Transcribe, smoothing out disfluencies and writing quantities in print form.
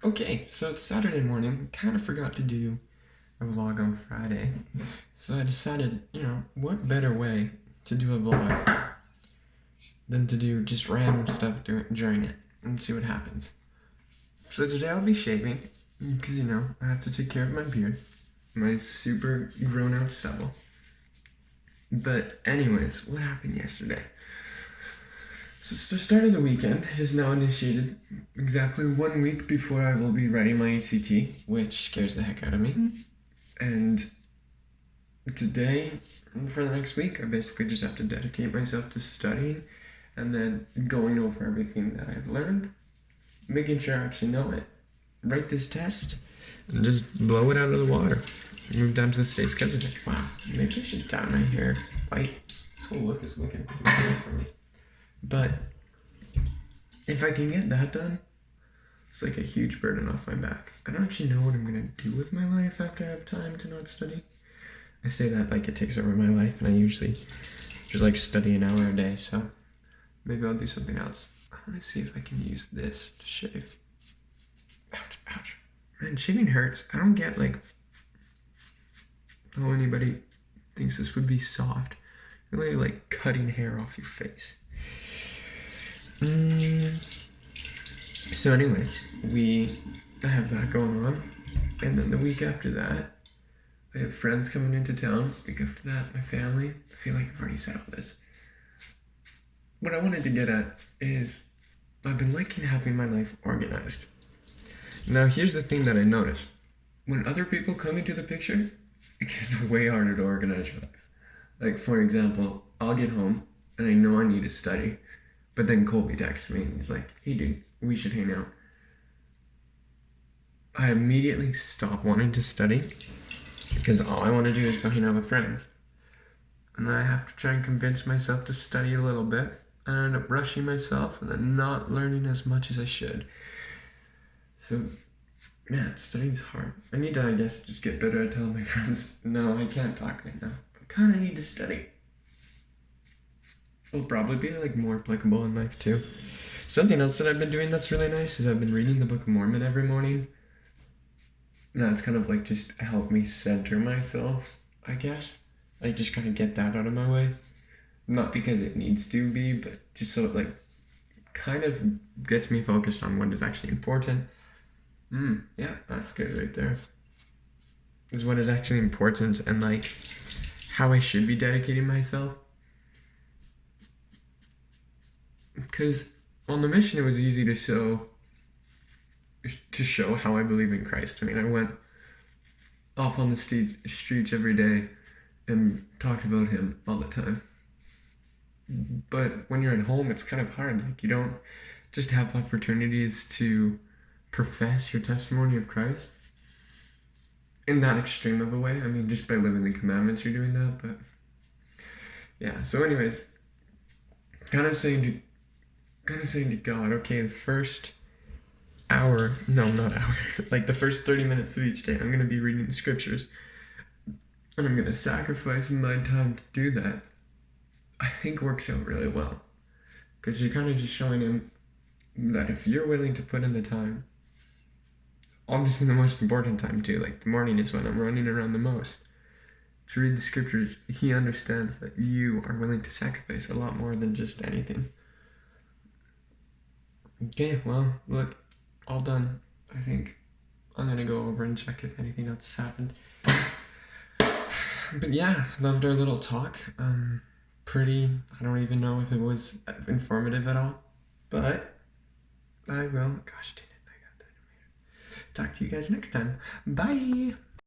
Okay, so it's Saturday morning. Kind of forgot to do a vlog on Friday. So I decided, what better way to do a vlog than to do just random stuff during it and see what happens. So today I'll be shaving because, I have to take care of my beard, my super grown out stubble. But anyways, what happened yesterday? So the start of the weekend is now initiated exactly 1 week before I will be writing my ACT, which scares the heck out of me. And today, for the next week, I basically just have to dedicate myself to studying and then going over everything that I've learned, making sure I actually know it, write this test, and just blow it out of the water. Move down to the States because of it. Wow, maybe I should dye my hair white. This whole look is looking pretty good for me. But if I can get that done, it's like a huge burden off my back. I don't actually know what I'm going to do with my life after I have time to not study. I say that like it takes over my life, and I usually just like study an hour a day, so maybe I'll do something else. I want to see if I can use this to shave. Ouch, ouch. Man, shaving hurts. I don't get like how anybody thinks this would be soft. You're really like cutting hair off your face. So anyways, I have that going on, and then the week after that, I have friends coming into town. The week after that, my family. I feel like I've already said all this. What I wanted to get at is I've been liking having my life organized. Now here's the thing that I noticed. When other people come into the picture, it gets way harder to organize your life. Like, for example, I'll get home and I know I need to study, but then Colby texts me and he's like, hey dude, we should hang out. I immediately stop wanting to study because all I want to do is go hang out with friends. And I have to try and convince myself to study a little bit. I end up rushing myself and then not learning as much as I should. So, man, studying's hard. I need to, I guess, just get better at telling my friends, no, I can't talk right now. I kind of need to study. It'll probably be like more applicable in life too. Something else that I've been doing that's really nice is I've been reading the Book of Mormon every morning. Now it's kind of like just helped me center myself, I guess. I just kind of get that out of my way. Not because it needs to be, but just so it like kind of gets me focused on what is actually important. Yeah, that's good right there. Is what is actually important and like how I should be dedicating myself. Because on the mission, it was easy to show how I believe in Christ. I mean, I went off on the streets every day and talked about him all the time. But when you're at home, it's kind of hard. Like, you don't just have opportunities to profess your testimony of Christ in that extreme of a way. I mean, just by living the commandments, you're doing that. But yeah, so anyways, kind of saying to God, okay, the first hour, no, not hour, like the first 30 minutes of each day, I'm going to be reading the scriptures, and I'm going to sacrifice my time to do that. I think works out really well, because you're kind of just showing him that if you're willing to put in the time, obviously the most important time too, like the morning is when I'm running around the most, to read the scriptures, he understands that you are willing to sacrifice a lot more than just anything. Okay, well, look, all done. I think I'm gonna go over and check if anything else has happened. But yeah, loved our little talk. I don't even know if it was informative at all, but I will. Gosh dang it, I got that in my head. Talk to you guys next time. Bye!